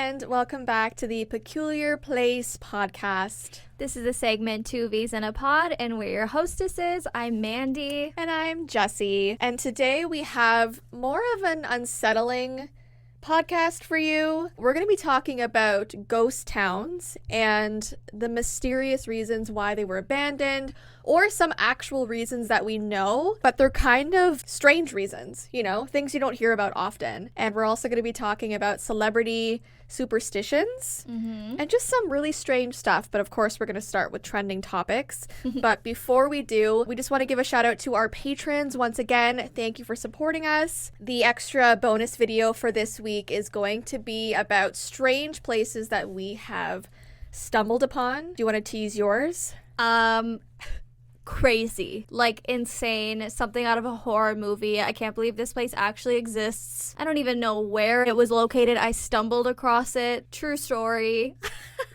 and welcome back to the Peculiar Place podcast. This is the segment Two Vees in a Pod, and we're your hostesses. I'm Mandii. And I'm Jessii. And today we have more of an unsettling podcast for you. We're going to be talking about ghost towns and the mysterious reasons why they were abandoned, or some actual reasons that we know, but they're kind of strange reasons, you know, things you don't hear about often. And we're also going to be talking about celebrity superstitions and just some really strange stuff. But of course, we're going to start with trending topics. But before we do, we just want to give a shout out to our patrons once again. Thank you for supporting us. The extra bonus video for this week is going to be about strange places that we have stumbled upon. Do you want to tease yours? Crazy, like insane, something out of a horror movie. I can't believe this place actually exists. I don't even know where it was located. I stumbled across it. True story.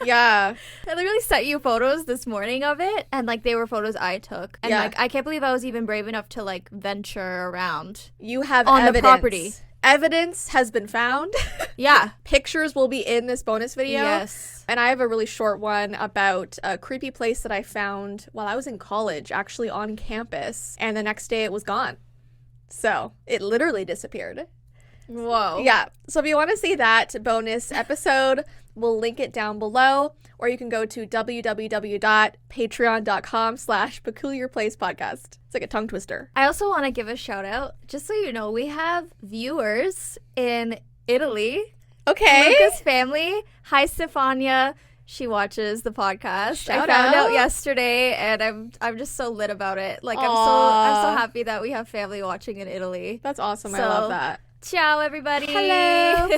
Yeah. I literally sent you photos this morning of it, and like they were photos I took, and like I can't believe I was even brave enough to like venture around. You have on evidence. The property. Evidence has been found. Yeah. Pictures will be in this bonus video. Yes. And I have a really short one about a creepy place that I found while I was in college, actually on campus. And the next day it was gone. So it literally disappeared. Whoa. Yeah. So if you want to see that bonus episode, we'll link it down below. Or you can go to www.patreon.com/peculiarplacepodcast. It's like a tongue twister. I also want to give a shout out, just so you know, we have viewers in Italy. Okay. Luca's family. Hi, Stefania. She watches the podcast. Shout I found out out yesterday, and I'm just so lit about it. Like, I'm so happy that we have family watching in Italy. That's awesome. I love that. Ciao, everybody. Hello.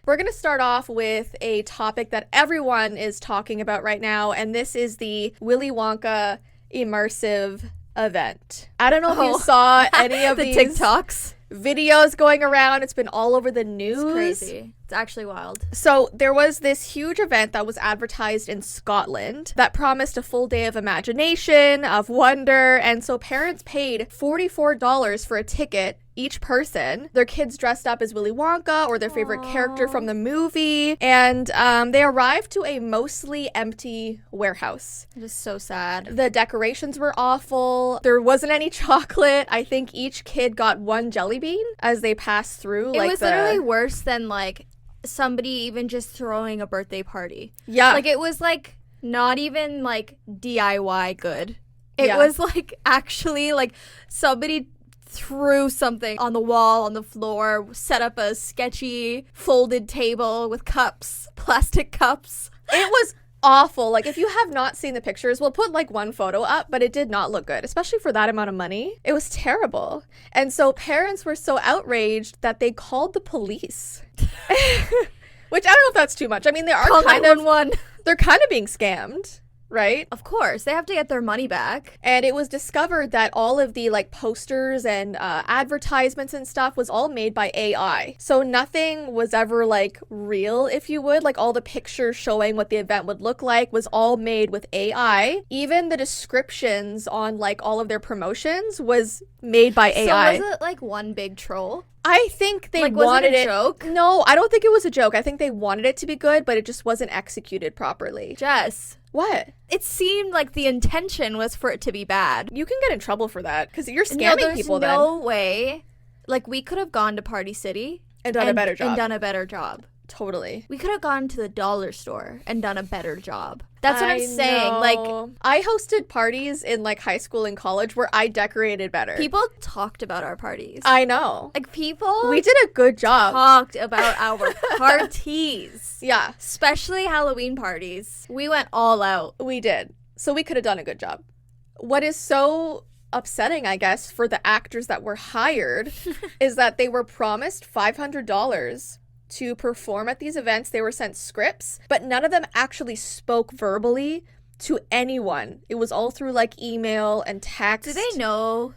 We're going to start off with a topic that everyone is talking about right now, and this is the Willy Wonka immersive event. I don't know if you saw any of the these TikToks videos going around. It's been all over the news. It's crazy. It's actually wild. So there was this huge event that was advertised in Scotland that promised a full day of imagination, of wonder, and so parents paid $44 for a ticket each person. Their kids dressed up as Willy Wonka or their favorite character from the movie, and they arrived to a mostly empty warehouse. Just so sad. The decorations were awful. There wasn't any chocolate. I think each kid got one jelly bean as they passed through. It was literally worse than like somebody even just throwing a birthday party. Yeah. Like it was like not even like DIY good. It was like actually like somebody threw something on the wall, on the floor, set up a sketchy folded table with cups, plastic cups. It was awful. Like, if you have not seen the pictures, we'll put like one photo up, but it did not look good, especially for that amount of money. It was terrible. And so parents were so outraged that they called the police. Which I don't know if that's too much. I mean, they are they're kind of being scammed. Right? Of course. They have to get their money back. And it was discovered that all of the like posters and advertisements and stuff was all made by AI. So nothing was ever like real, if you would. Like all the pictures showing what the event would look like was all made with AI. Even the descriptions on like all of their promotions was made by AI. So was it like one big troll? I think they wanted it a joke? No, I don't think it was a joke. I think they wanted it to be good, but it just wasn't executed properly. Jess. What? It seemed like the intention was for it to be bad. You can get in trouble for that because you're scamming people then. No way. Like, we could have gone to Party City and done a better job. And done a better job. Totally. We could have gone to the dollar store and done a better job. That's what I'm saying. Know. Like, I hosted parties in like high school and college where I decorated better. People talked about our parties. I know. Like, people we did a good job. Talked about our parties. Yeah. Especially Halloween parties. We went all out. We did. So we could have done a good job. What is so upsetting, I guess, for the actors that were hired is that they were promised $500 to perform at these events. They were sent scripts, but none of them actually spoke verbally to anyone. It was all through like email and text. Do they know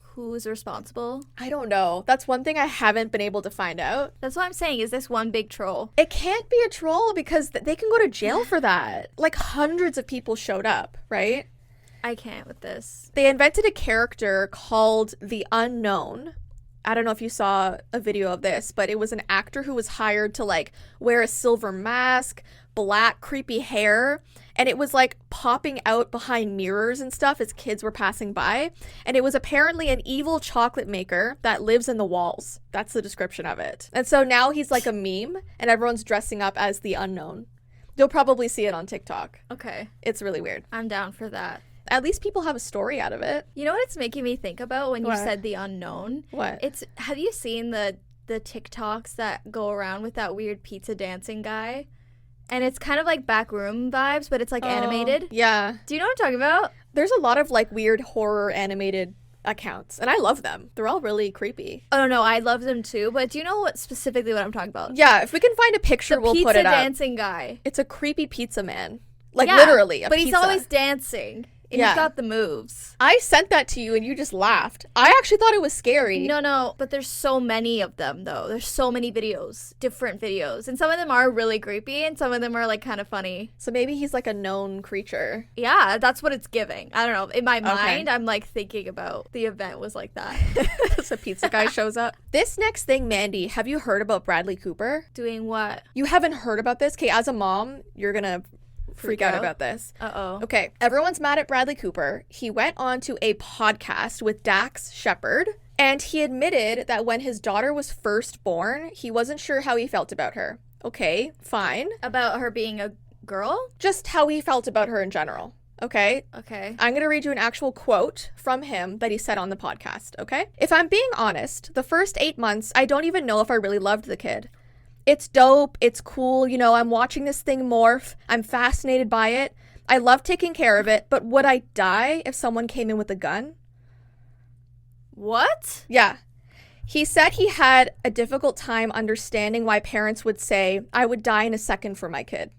who is responsible? I don't know. That's one thing I haven't been able to find out. That's what I'm saying. Is this one big troll? It can't be a troll because they can go to jail for that. Like hundreds of people showed up, right? I can't with this. They invented a character called the Unknown I don't know if you saw a video of this, but it was an actor who was hired to like wear a silver mask, black creepy hair, and it was like popping out behind mirrors and stuff as kids were passing by. And it was apparently an evil chocolate maker that lives in the walls. That's the description of it. And so now he's like a meme and everyone's dressing up as the unknown. You'll probably see it on TikTok. Okay. It's really weird. I'm down for that. At least people have a story out of it. You know what it's making me think about when you said the unknown? What? Have you seen the TikToks that go around with that weird pizza dancing guy? And it's kind of like backroom vibes, but it's like animated. Yeah. Do you know what I'm talking about? There's a lot of like weird horror animated accounts, and I love them. They're all really creepy. Oh no, I love them too. But do you know what I'm talking about? Yeah, if we can find a picture, we'll put it up. The pizza dancing guy. It's a creepy pizza man. Like literally a but pizza. He's always dancing. And he's got the moves. I sent that to you and you just laughed. I actually thought it was scary. No, but there's so many of them though. There's so many videos, different videos. And some of them are really creepy and some of them are like kind of funny. So maybe he's like a known creature. Yeah, that's what it's giving. I don't know. In my mind, I'm like thinking about the event was like that. So pizza guy shows up. This next thing, Mandii, have you heard about Bradley Cooper? Doing what? You haven't heard about this? Okay, as a mom, you're gonna freak out about this. Uh-oh. Okay, everyone's mad at Bradley Cooper. He went on to a podcast with Dax Shepard, and he admitted that when his daughter was first born, he wasn't sure how he felt about her. Okay, fine. About her being a girl? Just how he felt about her in general. Okay? Okay. I'm going to read you an actual quote from him that he said on the podcast, okay? If I'm being honest, the first 8 months, I don't even know if I really loved the kid. It's dope. It's cool. You know, I'm watching this thing morph. I'm fascinated by it. I love taking care of it. But would I die if someone came in with a gun? What? Yeah. He said he had a difficult time understanding why parents would say, I would die in a second for my kid.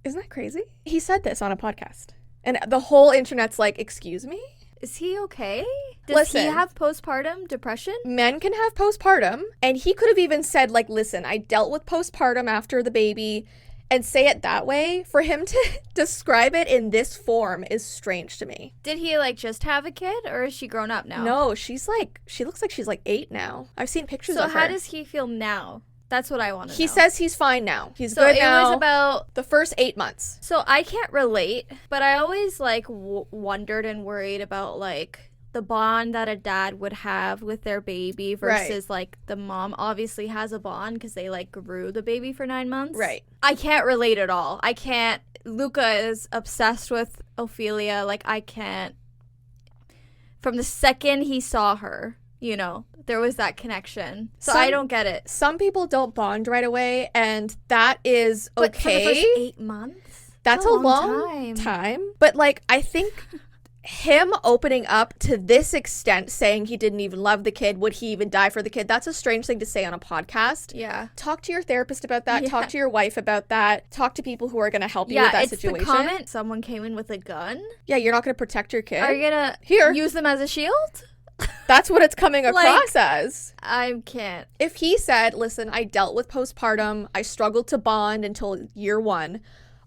Isn't that crazy? He said this on a podcast. And the whole internet's like, excuse me? Is he okay? Does he have postpartum depression? Men can have postpartum. And he could have even said, like, listen, I dealt with postpartum after the baby, and say it that way. For him to describe it in this form is strange to me. Did he, like, just have a kid, or is she grown up now? No, she looks like she's like 8 now. I've seen pictures of her. So how does he feel now? That's what I want to know. He says he's fine now. He's good now. So it was about the first 8 months. So I can't relate, but I always like wondered and worried about like the bond that a dad would have with their baby versus like the mom obviously has a bond because they like grew the baby for 9 months. Right. I can't relate at all. I can't. Luca is obsessed with Ophelia. Like I can't. From the second he saw her, you know, there was that connection. So I don't get it. Some people don't bond right away, and that is okay. But for the first 8 months? That's a long time. But, like, I think him opening up to this extent, saying he didn't even love the kid, would he even die for the kid? That's a strange thing to say on a podcast. Yeah. Talk to your therapist about that. Yeah. Talk to your wife about that. Talk to people who are going to help you with that situation. Yeah, it's the comment, someone came in with a gun. Yeah, you're not going to protect your kid. Are you going to use them as a shield? That's what it's coming across as. I can't. If he said, listen, I dealt with postpartum, I struggled to bond until year 1,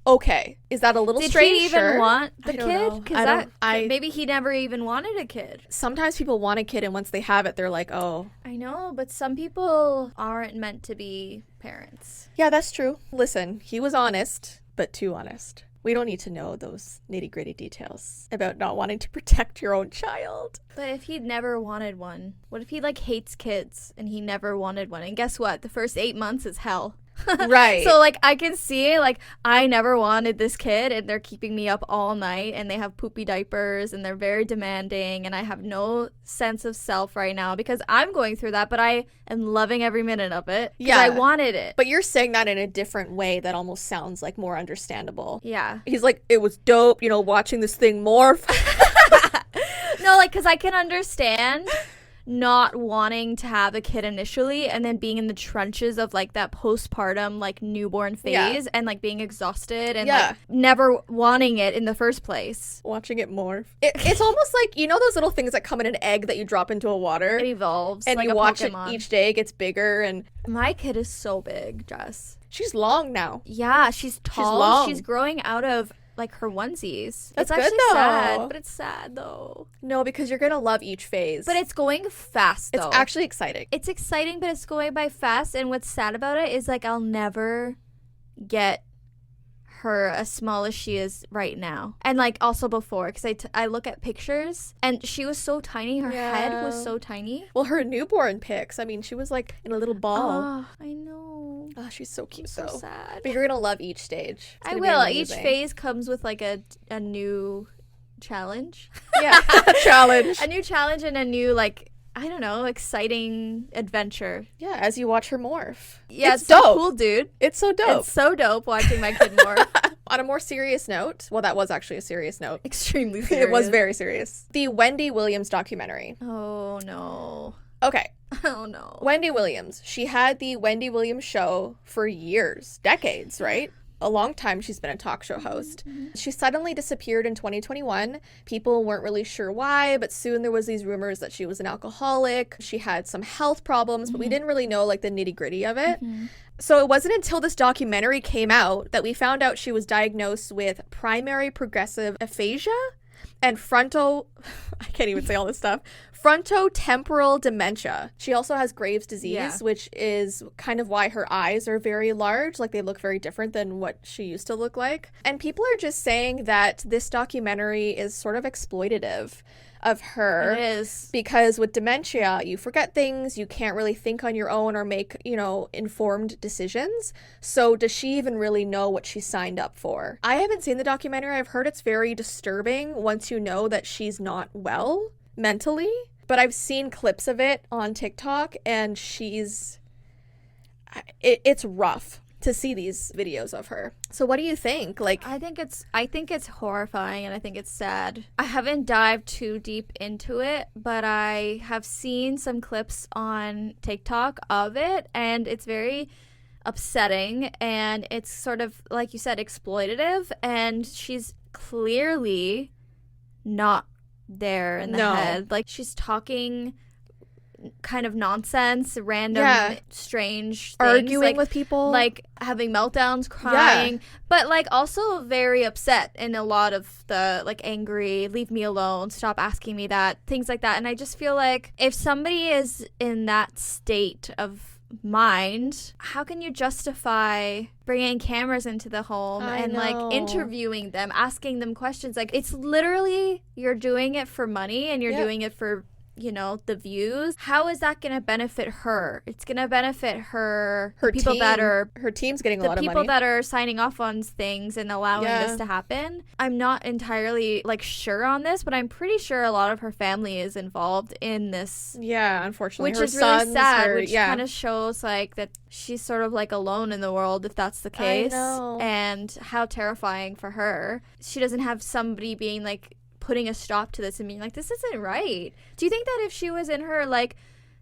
okay. Is that a little strange? Did he even want the kid? Because maybe he never even wanted a kid. Sometimes people want a kid, and once they have it, they're like, oh. I know, but some people aren't meant to be parents. Yeah, that's true. Listen, he was honest, but too honest. We don't need to know those nitty-gritty details about not wanting to protect your own child. But if he'd never wanted one, what if he, like, hates kids and he never wanted one? And guess what? The first 8 months is hell. Right. So, like, I can see, like, I never wanted this kid, and they're keeping me up all night, and they have poopy diapers, and they're very demanding, and I have no sense of self right now because I'm going through that, but I am loving every minute of it because I wanted it. But you're saying that in a different way that almost sounds, like, more understandable. Yeah. He's like, it was dope, you know, watching this thing morph. No, like, because I can understand not wanting to have a kid initially and then being in the trenches of like that postpartum like newborn phase and like being exhausted and like never wanting it in the first place. Watching it morph. It's almost like, you know, those little things that come in an egg that you drop into a water? It evolves. And like you watch Pokemon. It each day, it gets bigger. And my kid is so big, Jess. She's long now. Yeah, she's tall. She's growing out of like her onesies. That's it's good, actually though. sad, but it's sad though. No, because you're gonna love each phase. But it's going fast though. It's actually exciting. It's exciting, but it's going by fast. And what's sad about it is like I'll never get her as small as she is right now, and like also before, because I look at pictures and she was so tiny. Her head was so tiny. Well, her newborn pics, I mean, she was like in a little ball. Oh, I know. Oh, she's so cute, So though. sad. But you're gonna love each stage. It's I gonna be will. Each amazing. phase comes with like a new challenge. Yeah, challenge. A new challenge and a new, like, I don't know, exciting adventure. Yeah, as you watch her morph. Yeah, it's so dope. cool, dude. It's so dope. It's so dope watching my kid morph. On a more serious note, well, that was actually a serious note. Extremely serious. It was very serious. The Wendy Williams documentary. Oh, no. Okay. Oh, no. Wendy Williams. She had the Wendy Williams show for years, decades, right? A long time she's been a talk show host. She suddenly disappeared in 2021. People weren't really sure why, but soon there was these rumors that she was an alcoholic. She had some health problems, but we didn't really know like the nitty-gritty of it. So it wasn't until this documentary came out that we found out she was diagnosed with primary progressive aphasia and I can't even say all this stuff, frontotemporal dementia. She also has Graves' disease, which is kind of why her eyes are very large. Like, they look very different than what she used to look like. And people are just saying that this documentary is sort of exploitative of her. It is. Because with dementia, you forget things, you can't really think on your own or make, informed decisions. So does she even really know what she signed up for? I haven't seen the documentary. I've heard it's very disturbing once you know that she's not well mentally. But I've seen clips of it on TikTok, and it's rough to see these videos of her. So what do you think? Like, I think it's horrifying, and I think it's sad. I haven't dived too deep into it, but I have seen some clips on TikTok of it, and it's very upsetting, and it's sort of, like you said, exploitative, and she's clearly not there in the head. Like, she's talking kind of nonsense, random, strange things. Arguing with people. Like, having meltdowns, crying. But, like, also very upset in a lot of the, like, angry, leave me alone, stop asking me that, things like that. And I just feel like if somebody is in that state of mind, how can you justify bringing cameras into the home and like interviewing them, asking them questions? Like, it's literally, you're doing it for money and you're doing it for the views. How is that going to benefit her? It's going to benefit her people team. that are her team's getting a lot of money. The people that are signing off on things and allowing this to happen. I'm not entirely like sure on this, but I'm pretty sure a lot of her family is involved in this. Yeah, unfortunately, which her is really sad. Which kind kind of shows like that she's sort of like alone in the world, if that's the case. I know. And how terrifying for her. She doesn't have somebody being like putting a stop to this and being like, this isn't right. Do you think that if she was in her like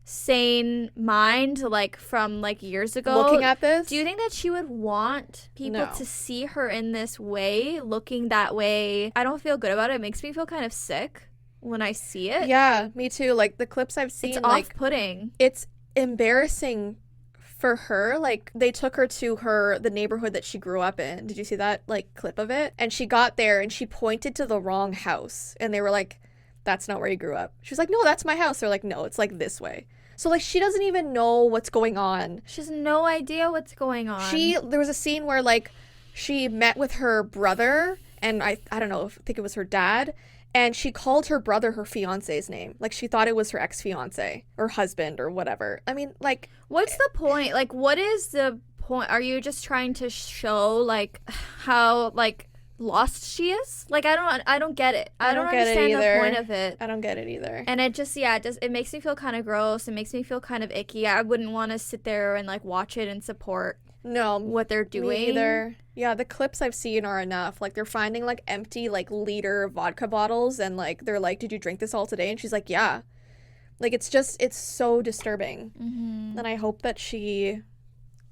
sane mind, like from like years ago, looking at this, do you think that she would want people to see her in this way, looking that way? I don't feel good about it. It makes me feel kind of sick when I see it. Yeah, me too. Like, the clips I've seen, it's like, off-putting. It's embarrassing for her. Like, they took her to the neighborhood that she grew up in. Did you see that like clip of it? And she got there and she pointed to the wrong house, and they were like, that's not where you grew up. She was like, no, that's my house. They're like, no, it's like this way. So like, she doesn't even know what's going on. She has no idea what's going on. There was a scene where like she met with her brother, and I don't know, I think it was her dad, and she called her brother her fiance's name. Like, she thought it was her ex-fiance or husband or whatever. I mean, like, what's the point? Like, what is the point? Are you just trying to show like how like lost she is? Like, I don't get it. I don't understand the point of it. I don't get it either. And it just it makes me feel kind of gross. It makes me feel kind of icky. I wouldn't want to sit there and like watch it and support what they're doing. Me either. Yeah, the clips I've seen are enough. Like, they're finding like empty like liter vodka bottles, and like they're like, did you drink this all today? And she's like, yeah. Like, it's so disturbing. And I hope that she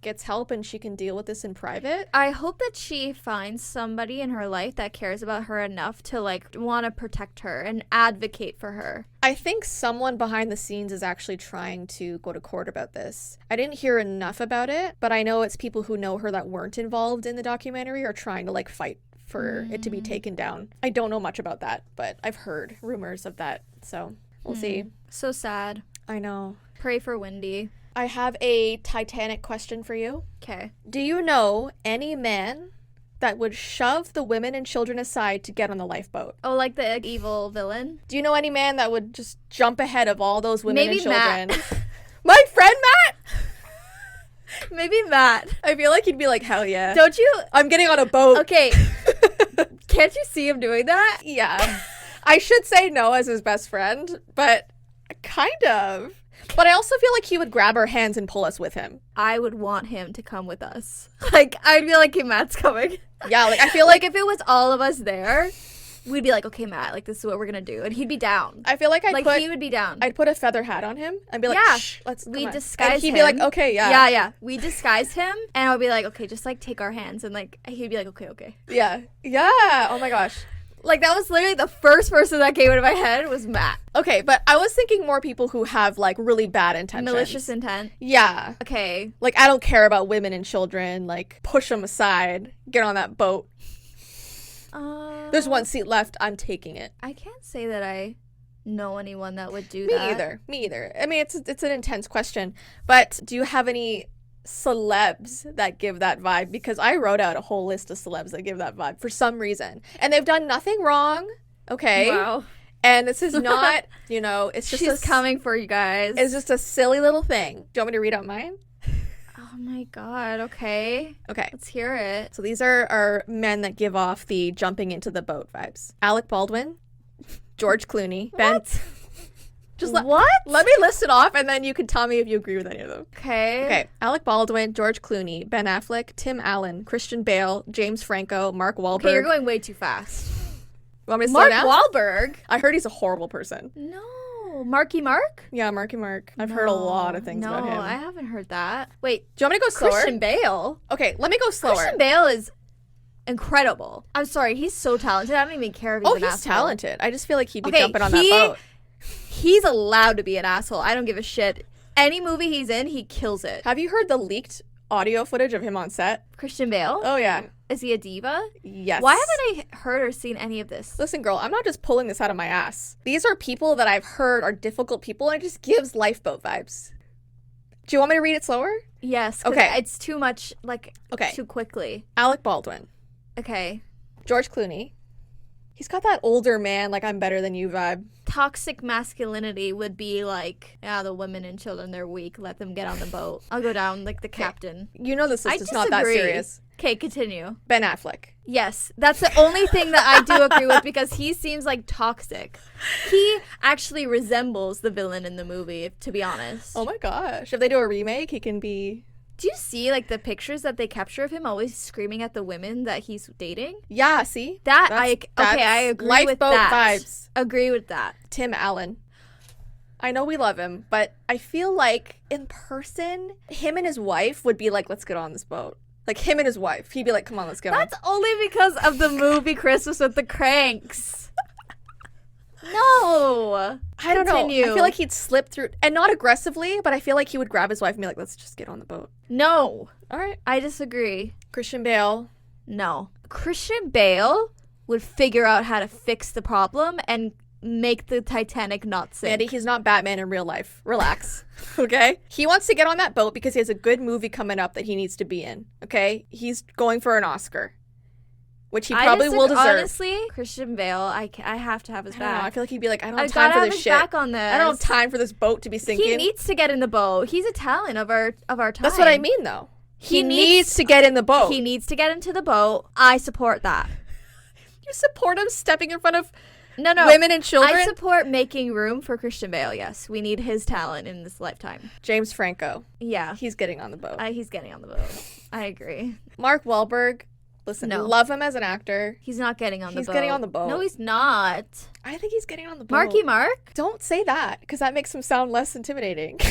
gets help and she can deal with this in private. I hope that she finds somebody in her life that cares about her enough to like want to protect her and advocate for her. I think someone behind the scenes is actually trying to go to court about this. I didn't hear enough about it, but I know it's people who know her that weren't involved in the documentary are trying to like fight for it to be taken down. I don't know much about that, but I've heard rumors of that. So we'll see. So sad. I know. Pray for Wendy. I have a Titanic question for you. Okay. Do you know any man that would shove the women and children aside to get on the lifeboat? Oh, like the evil villain? Do you know any man that would just jump ahead of all those women Maybe and children? Matt. My friend Matt? Maybe Matt. I feel like he'd be like, hell yeah. Don't you? I'm getting on a boat. Okay. Can't you see him doing that? Yeah. I should say no as his best friend, but kind of. But I also feel like he would grab our hands and pull us with him. I would want him to come with us. Like, I'd be like, hey, Matt's coming. Yeah, like, I feel like if it was all of us there, we'd be like, okay, Matt, like, this is what we're going to do. And he'd be down. I feel like he would be down. I'd put a feather hat on him and be like, yeah, shh, let's we disguise him. And he'd be like, okay, yeah. Yeah, yeah. We disguise him, and I would be like, okay, just, like, take our hands. And, like, he'd be like, okay, okay. Yeah. Yeah. Oh, my gosh. Like, that was literally the first person that came into my head was Matt. Okay, but I was thinking more people who have, like, really bad intentions. Malicious intent. Yeah. Okay. Like, I don't care about women and children. Like, push them aside. Get on that boat. There's one seat left. I'm taking it. I can't say that I know anyone that would do Me that. Me either. I mean, it's an intense question. But do you have any celebs that give that vibe? Because I wrote out a whole list of celebs that give that vibe for some reason. And they've done nothing wrong. Okay. Wow. And this is not, it's just She's coming for you guys. It's just a silly little thing. Do you want me to read out mine? Oh my god, okay. Okay. Let's hear it. So these are men that give off the jumping into the boat vibes. Alec Baldwin, George Clooney, Ben. What? Let me list it off and then you can tell me if you agree with any of them. Okay. Okay. Alec Baldwin, George Clooney, Ben Affleck, Tim Allen, Christian Bale, James Franco, Mark Wahlberg. Okay, you're going way too fast. You want me to slow down? Mark Wahlberg? I heard he's a horrible person. No. Marky Mark? Yeah, Marky Mark. I've heard a lot of things about him. No, I haven't heard that. Wait. Do you want me to go slower? Christian Bale? Okay, let me go slower. Christian Bale is incredible. I'm sorry, he's so talented. I don't even care if he's an asshole. He's talented. I just feel like he'd be jumping on that boat. He's allowed to be an asshole. I don't give a shit. Any movie he's in, he kills it. Have you heard the leaked audio footage of him on set? Christian Bale? Oh, yeah. Is he a diva? Yes. Why haven't I heard or seen any of this? Listen, girl, I'm not just pulling this out of my ass. These are people that I've heard are difficult people, and it just gives lifeboat vibes. Do you want me to read it slower? Yes. Okay. It's too much, too quickly. Alec Baldwin. Okay. George Clooney. He's got that older man, like, I'm better than you vibe. Toxic masculinity would be like, the women and children, they're weak. Let them get on the boat. I'll go down like the captain. You know this list is not that serious. Okay, continue. Ben Affleck. Yes, that's the only thing that I do agree with because he seems like toxic. He actually resembles the villain in the movie, to be honest. Oh my gosh. If they do a remake, he can be... Do you see, like, the pictures that they capture of him always screaming at the women that he's dating? Yeah, see? I agree with that. Lifeboat vibes. Agree with that. Tim Allen. I know we love him, but I feel like in person, him and his wife would be like, let's get on this boat. Like, him and his wife. He'd be like, come on, let's get on. That's only because of the movie Christmas with the Cranks. No. I don't know. I feel like he'd slip through, and not aggressively, but I feel like he would grab his wife and be like, let's just get on the boat. No. All right. I disagree. Christian Bale. No. Christian Bale would figure out how to fix the problem and make the Titanic not sink. Mandy, he's not Batman in real life. Relax. Okay? He wants to get on that boat because he has a good movie coming up that he needs to be in. Okay? He's going for an Oscar. Which he probably will deserve. Honestly, Christian Bale, I have to have his back. I feel like he'd be like, I don't have time for this shit. Back on this. I don't have time for this boat to be sinking. He needs to get in the boat. He's a talent of our time. That's what I mean, though. He needs to get in the boat. He needs to get into the boat. I support that. You support him stepping in front of no women and children? I support making room for Christian Bale, yes. We need his talent in this lifetime. James Franco. Yeah. He's getting on the boat. He's getting on the boat. I agree. Mark Wahlberg. Listen, love him as an actor. He's not getting on the boat. He's getting on the boat. No, he's not. I think he's getting on the boat. Marky Mark? Don't say that, because that makes him sound less intimidating.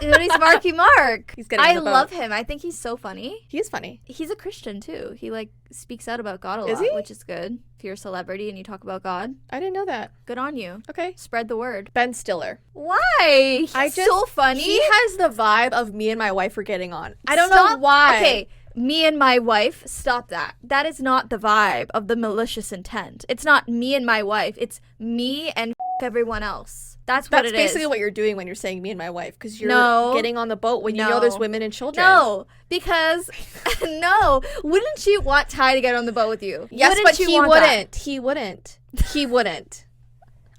He's Marky Mark. He's getting on the boat. I love him. I think he's so funny. He is funny. He's a Christian, too. He, speaks out about God a lot, which is good. If you're a celebrity and you talk about God. I didn't know that. Good on you. Okay. Spread the word. Ben Stiller. Why? He's so funny. He has the vibe of me and my wife are getting on. I don't know why. Okay. me and my wife, stop that. That is not the vibe of the malicious intent. It's not me and my wife. It's me and everyone else. That's what it is. That's basically what you're doing when you're saying me and my wife, because you're getting on the boat when you know there's women and children. No, because no. Wouldn't you want Ty to get on the boat with you? Yes, Wouldn't but you he want wouldn't. that? He wouldn't. He wouldn't.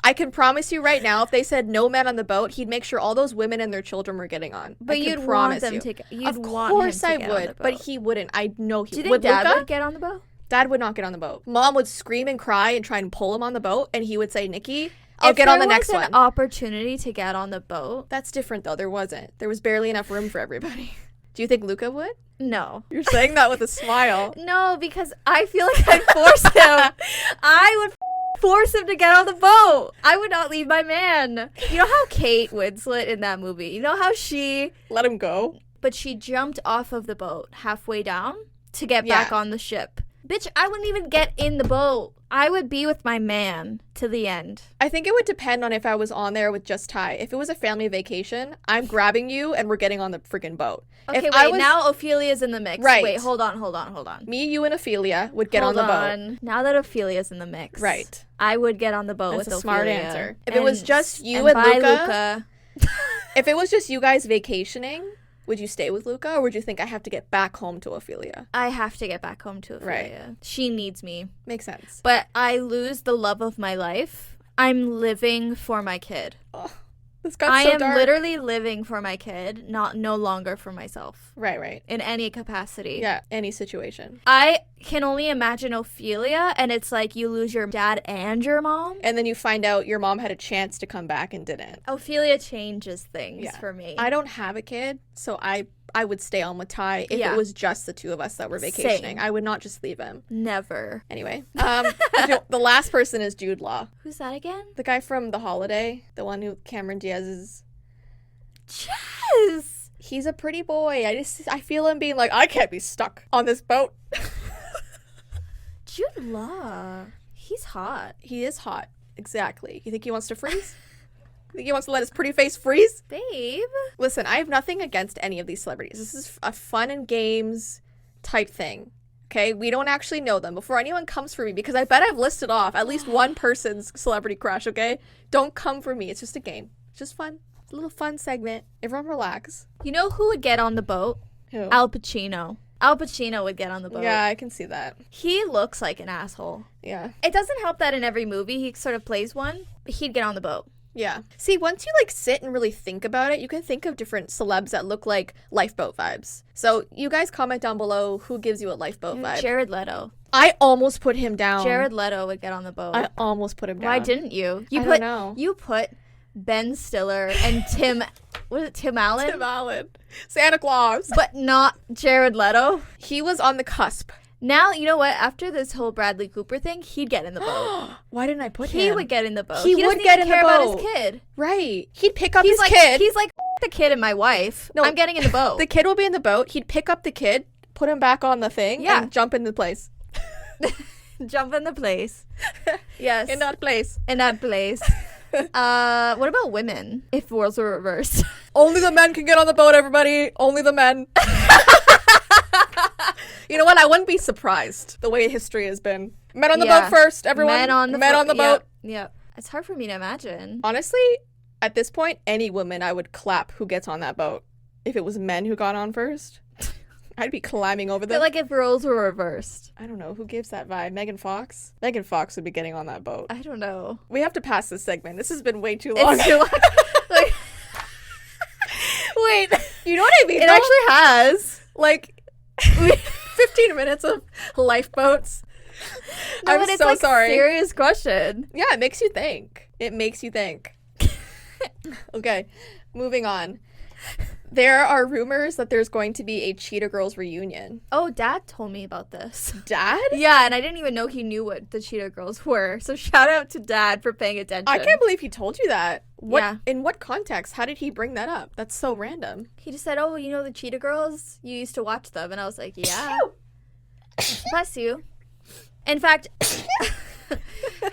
I can promise you right now, if they said no men on the boat, he'd make sure all those women and their children were getting on. But you'd want them to. Of course I would, but he wouldn't. I know he would. Do you think Dad would get on the boat? Dad would not get on the boat. Mom would scream and cry and try and pull him on the boat, and he would say, Nikki, I'll get on the next one. If there was an opportunity to get on the boat. That's different, though. There wasn't. There was barely enough room for everybody. Do you think Luca would? No. You're saying that with a smile. No, because I feel like I'd force him. I would force him to get on the boat. I would not leave my man. You know how Kate Winslet in that movie, you know how she... Let him go. But she jumped off of the boat halfway down to get back on the ship. Bitch, I wouldn't even get in the boat. I would be with my man to the end. I think it would depend on if I was on there with just Ty. If it was a family vacation, I'm grabbing you and we're getting on the freaking boat. Okay, now Ophelia's in the mix. Right. Wait, hold on. Me, you, and Ophelia would get on the boat. Now that Ophelia's in the mix. Right. I would get on the boat with That's a Ophelia. Smart answer. If it was just you and Luca. If it was just you guys vacationing, would you stay with Luca, or would you think I have to get back home to Ophelia? I have to get back home to Ophelia. Right. She needs me. Makes sense. But I lose the love of my life. I'm living for my kid. Oh, this got so dark. I am literally living for my kid, no longer for myself. Right. In any capacity. Yeah, any situation. I can only imagine Ophelia, and it's like you lose your dad and your mom. And then you find out your mom had a chance to come back and didn't. Ophelia changes things for me. I don't have a kid, so I would stay on with Ty if it was just the two of us that were vacationing. Same. I would not just leave him. Never. Anyway, the last person is Jude Law. Who's that again? The guy from The Holiday, the one who Cameron Diaz is. Yes! He's a pretty boy. I feel him being like, I can't be stuck on this boat. Jude Law. He's hot. He is hot. Exactly. You think he wants to freeze? You think he wants to let his pretty face freeze? Babe. Listen, I have nothing against any of these celebrities. This is a fun and games type thing. Okay? We don't actually know them before anyone comes for me, because I bet I've listed off at least one person's celebrity crush, okay? Don't come for me. It's just a game. It's just fun. It's a little fun segment. Everyone relax. You know who would get on the boat? Who? Al Pacino. Al Pacino would get on the boat. Yeah, I can see that. He looks like an asshole. Yeah. It doesn't help that in every movie he sort of plays one, but he'd get on the boat. Yeah. See, once you sit and really think about it, you can think of different celebs that look like lifeboat vibes. So you guys comment down below who gives you a lifeboat vibe. Jared Leto. I almost put him down. Jared Leto would get on the boat. I almost put him down. Why didn't you? I don't know. You put Ben Stiller and Tim Allen? Tim Allen. Santa Claus. But not Jared Leto. He was on the cusp. Now, you know what? After this whole Bradley Cooper thing, he'd get in the boat. Why didn't I put him? He would get in the boat. He would get in the boat. About his kid. Right. He'd pick up his kid. He's like, the kid and my wife. No, I'm getting in the boat. The kid will be in the boat. He'd pick up the kid, put him back on the thing, and jump into place. Jump in the place. Yes. In that place. In that place. What about women? If roles were reversed. Only the men can get on the boat, everybody. Only the men. You know what? I wouldn't be surprised the way history has been. Men on the boat first, everyone. Men on the boat. Yeah. It's hard for me to imagine. Honestly, at this point, any woman I would clap who gets on that boat. If it was men who got on first, I'd be climbing over them. But like if roles were reversed. I don't know. Who gives that vibe? Megan Fox? Megan Fox would be getting on that boat. I don't know. We have to pass this segment. This has been way too long. It's too long. Like, wait. You know what I mean? It actually has. 15 minutes of lifeboats. No, I'm so sorry. Serious question. Yeah, it makes you think. Okay, moving on. There are rumors that there's going to be a Cheetah Girls reunion. Oh, Dad told me about this. Dad? Yeah, and I didn't even know he knew what the Cheetah Girls were. So shout out to Dad for paying attention. I can't believe he told you that. Yeah. In what context? How did he bring that up? That's so random. He just said, oh, you know the Cheetah Girls? You used to watch them. And I was like, yeah. Bless you. In fact,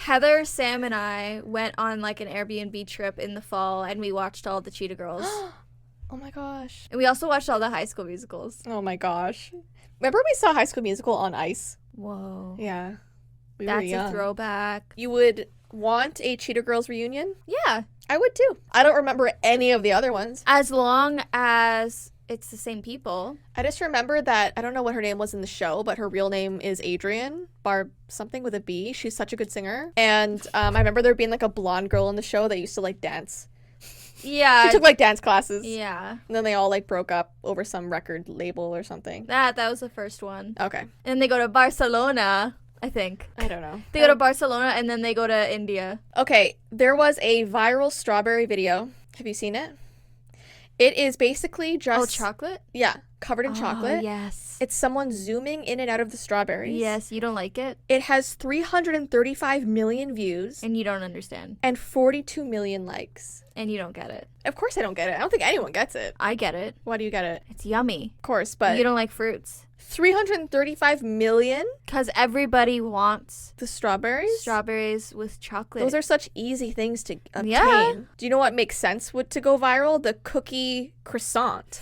Heather, Sam, and I went on an Airbnb trip in the fall, and we watched all the Cheetah Girls. Oh my gosh. And we also watched all the High School Musicals. Oh my gosh. Remember we saw High School Musical on ice? Whoa. Yeah. We were That's young. a throwback. You would want a Cheetah Girls reunion? Yeah. I would too. I don't remember any of the other ones. As long as it's the same people. I just remember that, I don't know what her name was in the show, but her real name is Adrienne Barb something with a B. She's such a good singer. And I remember there being like a blonde girl in the show that used to like dance. Yeah. She took like dance classes. Yeah. And then they all like broke up over some record label or something. That was the first one. Okay. And then they go to Barcelona, I think. I don't know. They go to Barcelona and then they go to India. Okay. There was a viral strawberry video. Have you seen it? It is basically just... Oh, chocolate? Yeah. Covered in chocolate. Yes. It's someone zooming in and out of the strawberries. Yes, you don't like it? It has 335 million views. And you don't understand. And 42 million likes. And you don't get it. Of course I don't get it. I don't think anyone gets it. I get it. Why do you get it? It's yummy. Of course, but... You don't like fruits. 335 million? Because everybody wants The strawberries? strawberries with chocolate. Those are such easy things to obtain. Yeah. Do you know what makes sense to go viral? The cookie croissant.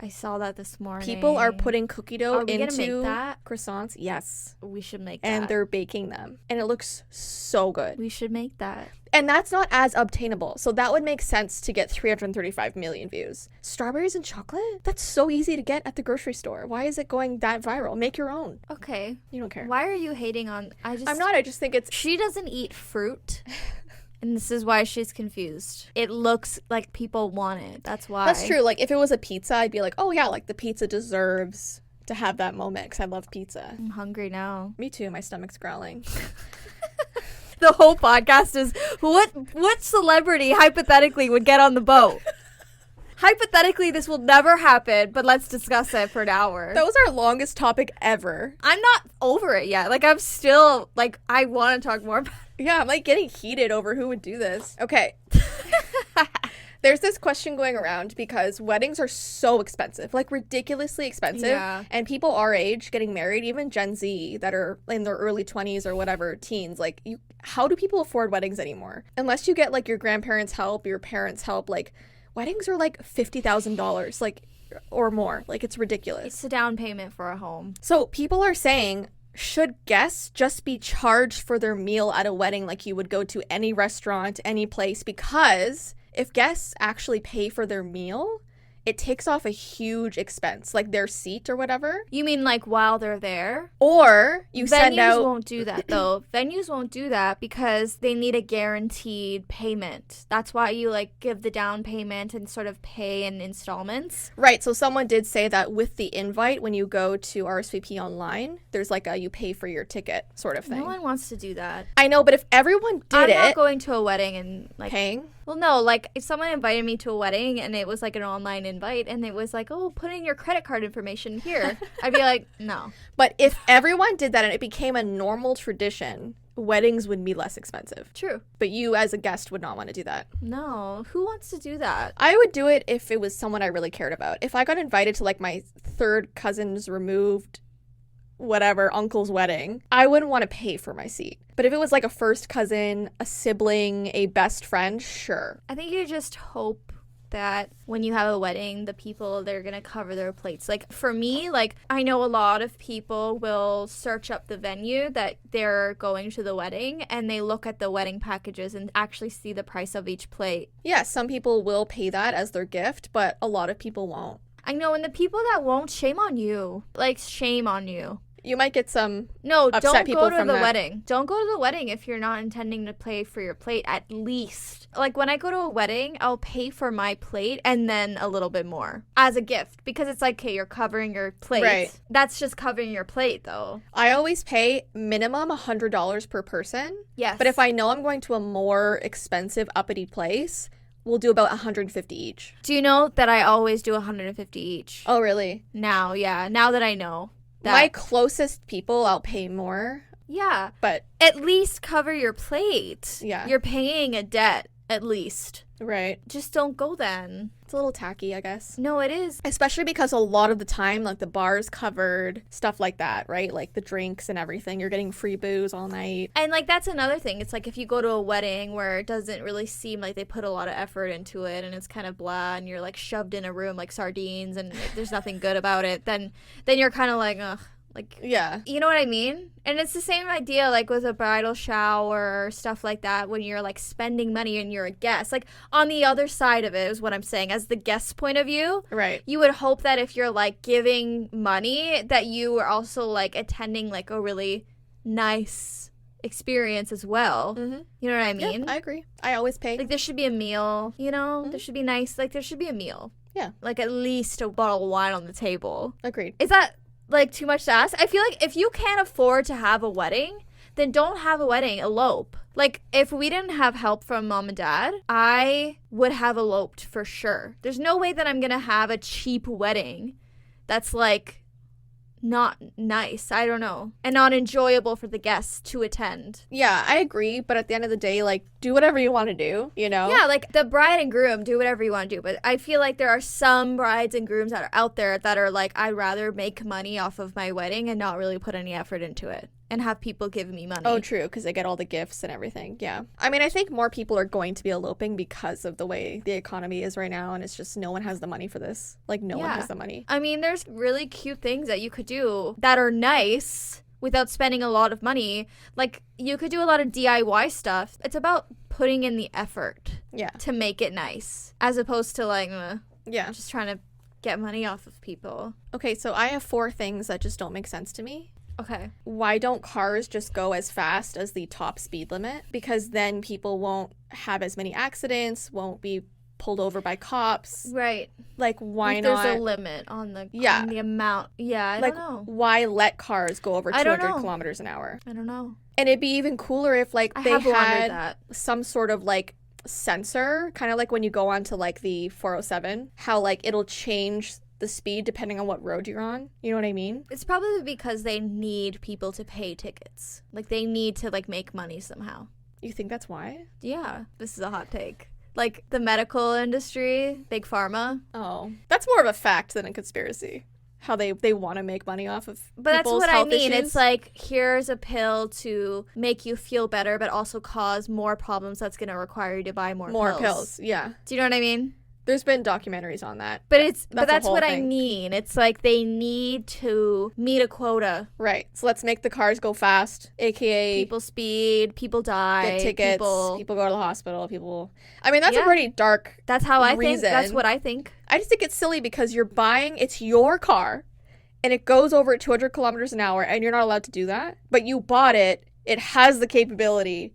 I saw that this morning. People are putting cookie dough Are we gonna into make that? croissants. Yes. We should make that. And they're baking them. And it looks so good. We should make that. And that's not as obtainable. So that would make sense to get 335 million views. Strawberries and chocolate? That's so easy to get at the grocery store. Why is it going that viral? Make your own. Okay. You don't care. Why are you hating on... I'm not. I just think it's... She doesn't eat fruit. And this is why she's confused. It looks like people want it. That's why. That's true. Like, if it was a pizza, I'd be like, oh, yeah, like, the pizza deserves to have that moment because I love pizza. I'm hungry now. Me too. My stomach's growling. The whole podcast is what celebrity hypothetically would get on the boat? Hypothetically, this will never happen, but let's discuss it for an hour. That was our longest topic ever. I'm not over it yet. Like, I'm still, like, I want to talk more about it. Yeah, I'm, like, getting heated over who would do this. Okay. There's this question going around because weddings are so expensive, like ridiculously expensive. Yeah. And people our age getting married, even Gen Z that are in their early 20s or whatever, teens, like, how do people afford weddings anymore? Unless you get, like, your grandparents' help, your parents' help, like, weddings are, like, $50,000, like, or more. Like, it's ridiculous. It's a down payment for a home. So people are saying, should guests just be charged for their meal at a wedding like you would go to any restaurant, any place? Because if guests actually pay for their meal, it takes off a huge expense, like their seat or whatever. You mean like while they're there? Or you send out... Venues won't do that, though. Venues won't do that because they need a guaranteed payment. That's why you, like, give the down payment and sort of pay in installments. Right, so someone did say that with the invite, when you go to RSVP online, there's like a you pay for your ticket sort of thing. No one wants to do that. I know, but if everyone did I'm it... not going to a wedding and, like... Paying? Well, no, like, if someone invited me to a wedding and it was, like, an online invite and it was like, oh, put in your credit card information here, I'd be like, no. But if everyone did that and it became a normal tradition, weddings would be less expensive. True. But you as a guest would not want to do that. No. Who wants to do that? I would do it if it was someone I really cared about. If I got invited to, like, my third cousin's removed whatever uncle's wedding, I wouldn't want to pay for my seat. But if it was like a first cousin, a sibling, a best friend, sure. I think you just hope that when you have a wedding, the people, they're gonna cover their plates. Like, for me, like, I know a lot of people will search up the venue that they're going to the wedding and they look at the wedding packages and actually see the price of each plate. Yeah, some people will pay that as their gift, but a lot of people won't. I know, and the people that won't, shame on you. Like, shame on you. You might get some No, upset don't people go to from the that. wedding. Don't go to the wedding if you're not intending to pay for your plate, at least. Like, when I go to a wedding, I'll pay for my plate and then a little bit more as a gift. Because it's like, okay, you're covering your plate. Right. That's just covering your plate, though. I always pay minimum $100 per person. Yes. But if I know I'm going to a more expensive, uppity place, we'll do about $150 each. Do you know that I always do $150 each? Oh, really? Now, yeah. Now that I know. My closest people, I'll pay more. Yeah. But at least cover your plate. Yeah. You're paying a debt, at least. Right. Just don't go then. It's a little tacky, I guess. No, it is. Especially because a lot of the time, like the bar's covered, stuff like that, right? Like the drinks and everything. You're getting free booze all night. And like that's another thing. It's like if you go to a wedding where it doesn't really seem like they put a lot of effort into it and it's kind of blah and you're like shoved in a room like sardines and there's nothing good about it, then you're kind of like, ugh. Like, yeah. You know what I mean? And it's the same idea, like, with a bridal shower or stuff like that, when you're, like, spending money and you're a guest. Like, on the other side of it is what I'm saying. As the guest's point of view, right, you would hope that if you're, like, giving money, that you are also, like, attending, like, a really nice experience as well. Mm-hmm. You know what I mean? Yeah, I agree. I always pay. Like, there should be a meal, you know? Mm-hmm. There should be nice, like, there should be a meal. Yeah. Like, at least a bottle of wine on the table. Agreed. Is that... like too much to ask? I feel like if you can't afford to have a wedding, then don't have a wedding, elope. Like if we didn't have help from mom and dad, I would have eloped for sure. There's no way that I'm gonna have a cheap wedding that's like not nice, I don't know, and not enjoyable for the guests to attend. Yeah, I agree, but at the end of the day, like, do whatever you want to do, you know? Yeah, like, the bride and groom, do whatever you want to do, but I feel like there are some brides and grooms that are out there that are like, I'd rather make money off of my wedding and not really put any effort into it. And have people give me money. Oh, true, because they get all the gifts and everything. Yeah. I mean, I think more people are going to be eloping because of the way the economy is right now, and it's just no one has the money for this. Like, no one has the money. I mean, there's really cute things that you could do that are nice without spending a lot of money. Like, you could do a lot of DIY stuff. It's about putting in the effort to make it nice, as opposed to, like, just trying to get money off of people. Okay, so I have 4 things that just don't make sense to me. Okay. Why don't cars just go as fast as the top speed limit? Because then people won't have as many accidents, won't be pulled over by cops. Right. Like, why like not? There's a limit on the amount. Yeah, I don't know. Why let cars go over 200 kilometers an hour? I don't know. And it'd be even cooler if, like, they had some sort of, like, sensor, kind of like when you go onto, like, the 407, how, like, it'll change the speed depending on what road you're on. You know what I mean? It's probably because they need people to pay tickets. Like, they need to, like, make money somehow. You think that's why? Yeah, this is a hot take. Like, the medical industry, big pharma. Oh, that's more of a fact than a conspiracy. How they want to make money off of but people's that's what health I mean. issues. It's like, here's a pill to make you feel better, but also cause more problems that's going to require you to buy more pills. Yeah. Do you know what I mean? There's been documentaries on that. But that's what I mean. It's like they need to meet a quota. Right. So let's make the cars go fast, aka people speed, people die, get tickets, people go to the hospital, people. I mean, that's a pretty dark That's how I reason. think. That's what I think. I just think it's silly because it's your car and it goes over at 200 kilometers an hour and you're not allowed to do that. But you bought it. It has the capability.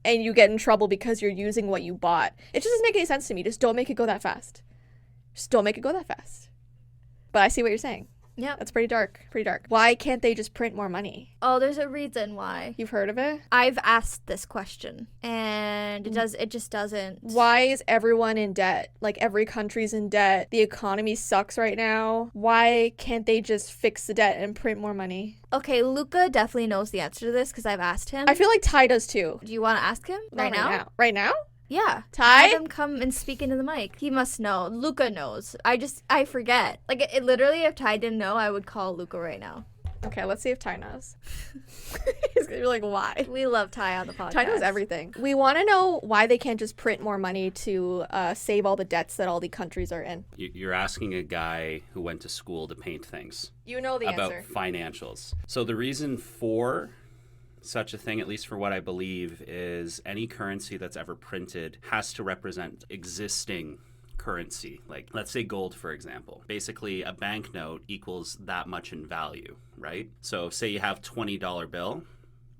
And you get in trouble because you're using what you bought. It just doesn't make any sense to me. Just don't make it go that fast. Just don't make it go that fast. But I see what you're saying. Yeah. That's pretty dark. Pretty dark. Why can't they just print more money? Oh, there's a reason why. You've heard of it? I've asked this question. And it just doesn't. Why is everyone in debt? Like, every country's in debt. The economy sucks right now. Why can't they just fix the debt and print more money? Okay, Luca definitely knows the answer to this because I've asked him. I feel like Ty does too. Do you want to ask him right now? Right now? Yeah. Ty? Have him come and speak into the mic. He must know. Luca knows. I forget. Like, it literally, if Ty didn't know, I would call Luca right now. Okay, let's see if Ty knows. He's gonna be like, why? We love Ty on the podcast. Ty knows everything. We want to know why they can't just print more money to save all the debts that all the countries are in. You're asking a guy who went to school to paint things. You know the about answer. Financials. So the reason for such a thing, at least for what I believe, is any currency that's ever printed has to represent existing currency. Like, let's say gold, for example. Basically, a banknote equals that much in value, right? So say you have $20 bill.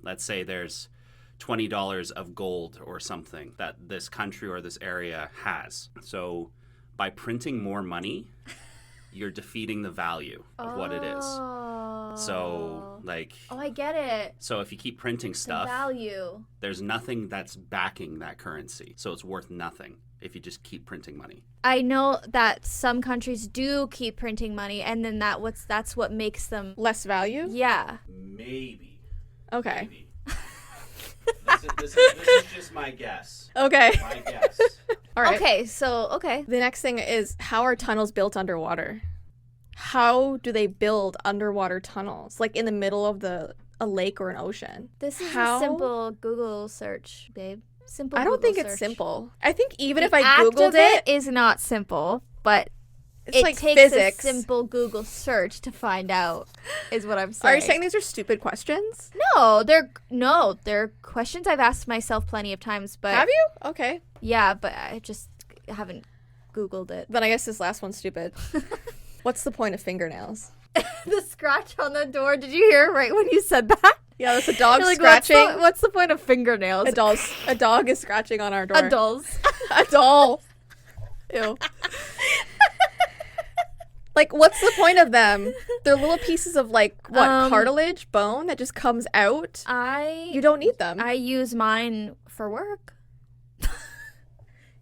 Let's say there's $20 of gold or something that this country or this area has. So by printing more money, you're defeating the value of what it is. So, like... Oh, I get it. So if you keep printing stuff... The value. There's nothing that's backing that currency. So it's worth nothing if you just keep printing money. I know that some countries do keep printing money, and then that's what makes them... Less value? Yeah. Maybe. Okay. Maybe. This is just my guess. Okay. My guess. All right. Okay. The next thing is, how are tunnels built underwater? How do they build underwater tunnels? Like in the middle of a lake or an ocean? This is How? a simple Google search, babe. Simple. I don't Google think it's search. simple. I think even The if I act Googled of it, is not simple, but it's it like takes physics. a simple Google search to find out, is what I'm saying. Are you saying these are stupid questions? No, they're questions I've asked myself plenty of times, but Have you? Okay. yeah, but I just haven't Googled it. Then I guess this last one's stupid. What's the point of fingernails? The scratch on the door. Did you hear right when you said that? Yeah, that's a dog You're like, scratching. What's the point of fingernails? A dog is scratching on our door. Adults. A doll. Ew. Like, what's the point of them? They're little pieces of, like, what, cartilage, bone that just comes out? You don't need them. I use mine for work.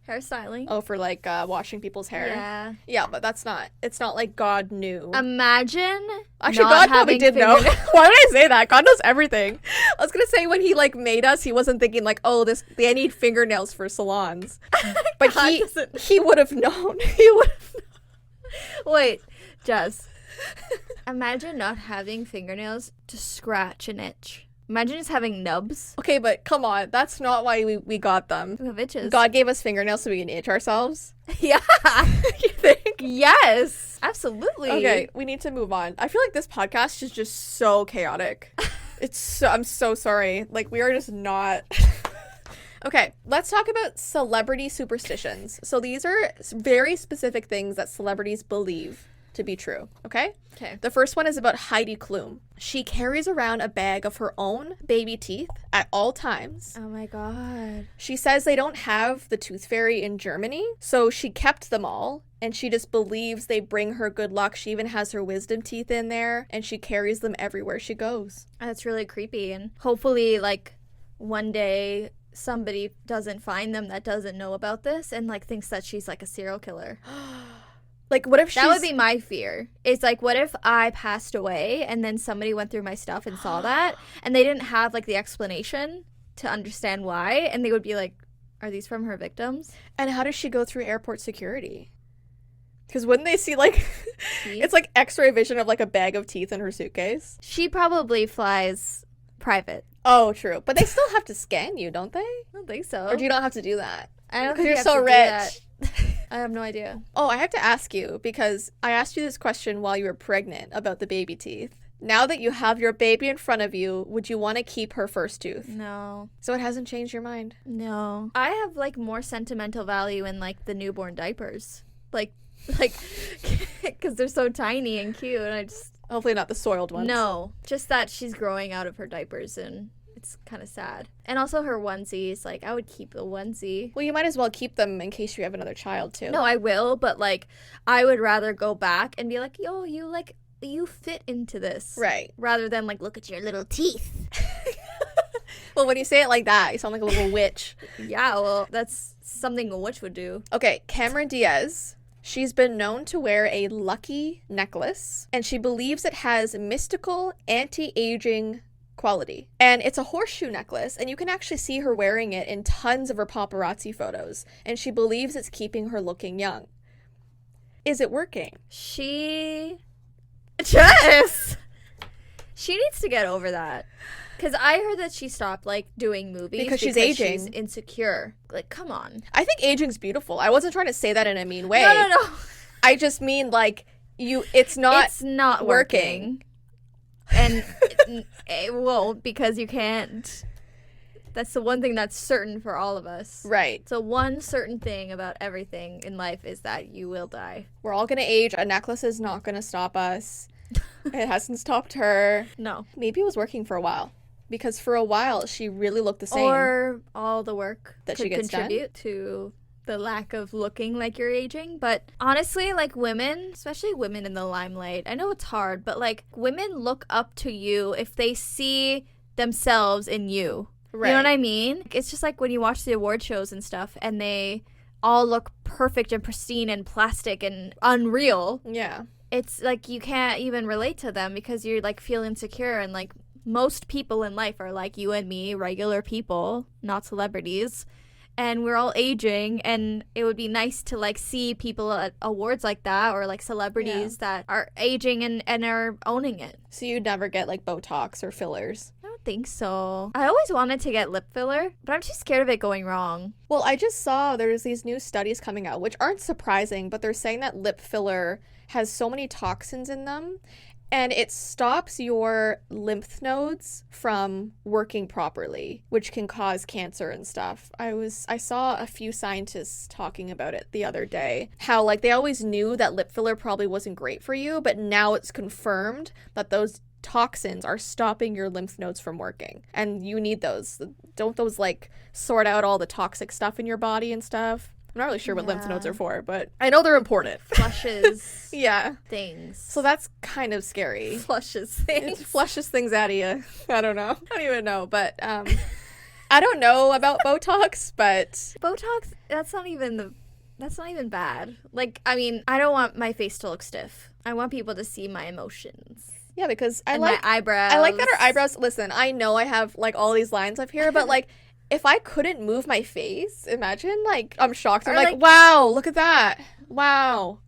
Hairstyling. Oh, for, like, washing people's hair? Yeah. Yeah, but it's not like God knew. Imagine. Actually, not God probably having did know. fingernails. Why did I say that? God knows everything. I was going to say when he, like, made us, he wasn't thinking, like, oh, they need fingernails for salons. But he would have known. He would have known. Wait, Jess. Imagine not having fingernails to scratch an itch. Imagine just having nubs. Okay, but come on. That's not why we got them. We have itches. God gave us fingernails so we can itch ourselves. Yeah. You think? Yes. Absolutely. Okay, we need to move on. I feel like this podcast is just so chaotic. I'm so sorry. Like, we are just not... Okay, let's talk about celebrity superstitions. So these are very specific things that celebrities believe to be true, okay? Okay. The first one is about Heidi Klum. She carries around a bag of her own baby teeth at all times. Oh my god. She says they don't have the tooth fairy in Germany, so she kept them all, and she just believes they bring her good luck. She even has her wisdom teeth in there, and she carries them everywhere she goes. That's really creepy, and hopefully, like, one day somebody doesn't find them that doesn't know about this and, like, thinks that she's, like, a serial killer. Like, what if That would be my fear. It's like, what if I passed away and then somebody went through my stuff and saw that and they didn't have, like, the explanation to understand why, and they would be like, are these from her victims? And how does she go through airport security? Because wouldn't they see, like, it's like x-ray vision of, like, a bag of teeth in her suitcase? She probably flies private. Oh, true. But they still have to scan you, don't they? I don't think so. Or do you not have to do that? I don't Because think you're you have so to do rich. that. I have no idea. Oh, I have to ask you, because I asked you this question while you were pregnant about the baby teeth. Now that you have your baby in front of you, would you want to keep her first tooth? No. So it hasn't changed your mind? No. I have, like, more sentimental value in, like, the newborn diapers. Like, because they're so tiny and cute, and I just... Hopefully not the soiled ones. No. Just that she's growing out of her diapers, and it's kind of sad. And also her onesies. Like, I would keep the onesie. Well, you might as well keep them in case you have another child, too. No, I will, but, like, I would rather go back and be like, yo, you fit into this. Right. Rather than, like, look at your little teeth. Well, when you say it like that, you sound like a little witch. Yeah, well, that's something a witch would do. Okay, Cameron Diaz. She's been known to wear a lucky necklace, and she believes it has mystical anti-aging quality. And it's a horseshoe necklace, and you can actually see her wearing it in tons of her paparazzi photos, and she believes it's keeping her looking young. Is it working? Jess! She needs to get over that. Because I heard that she stopped, like, doing movies because she's aging. She's insecure. Like, come on. I think aging's beautiful. I wasn't trying to say that in a mean way. No. I just mean, like, it's not working. And it won't, because you can't. That's the one thing that's certain for all of us. Right. So one certain thing about everything in life is that you will die. We're all going to age. A necklace is not going to stop us. It hasn't stopped her. No. Maybe it was working for a while. Because for a while, she really looked the same. Or all the work that could she gets contribute to the lack of looking like you're aging. But honestly, like, women, especially women in the limelight, I know it's hard, but, like, women look up to you if they see themselves in you. Right. You know what I mean? It's just like when you watch the award shows and stuff, and they all look perfect and pristine and plastic and unreal. Yeah. It's like you can't even relate to them because you're, like, feel insecure, and, like, most people in life are like you and me, regular people, not celebrities, and we're all aging, and it would be nice to like see people at awards like that, or like celebrities that are aging and are owning it. So you'd never get like Botox or fillers? I don't think so. I always wanted to get lip filler, but I'm too scared of it going wrong. Well, I just saw there's these new studies coming out, which aren't surprising, but they're saying that lip filler has so many toxins in them, and it stops your lymph nodes from working properly, which can cause cancer and stuff. I saw a few scientists talking about it the other day, how like they always knew that lip filler probably wasn't great for you, but now it's confirmed that those toxins are stopping your lymph nodes from working, and you need those. Don't those like sort out all the toxic stuff in your body and stuff? I'm not really sure what lymph nodes are for, but I know they're important. Flushes yeah. things. So that's kind of scary. Flushes It things. flushes things out of you. I don't know. I don't even know, but I don't know about Botox, but Botox, that's not even bad. Like, I mean, I don't want my face to look stiff. I want people to see my emotions. yeah, because I And like my eyebrows. I like that our eyebrows. Listen, I know I have like all these lines up here, but like if I couldn't move my face, imagine like I'm shocked. I'm Or, like, like- wow, look at that. Wow.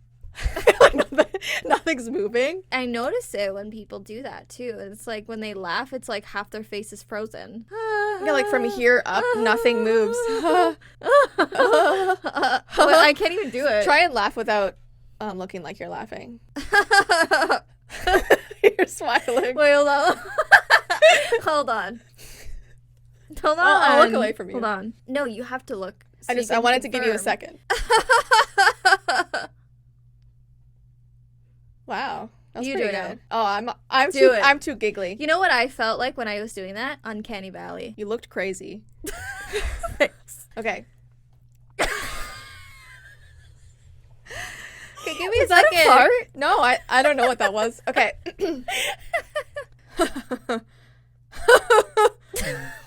Nothing's moving. I notice it when people do that too. It's like when they laugh, it's like half their face is frozen. Yeah, like from here up, nothing moves. But I can't even do it. Try and laugh without looking like you're laughing. You're smiling. Wait, hold on. Hold on. Hold on. I'll look away from you. Hold on. No, you have to look. so you I can wanted to give you a confirm. second. Wow. That was You pretty do it good. Oh, I'm Do too it. I'm too giggly. You know what I felt like when I was doing that? Uncanny Valley. You looked crazy. Thanks. Okay. Okay, give me Is a that second. a fart? No, I don't know what that was. Okay.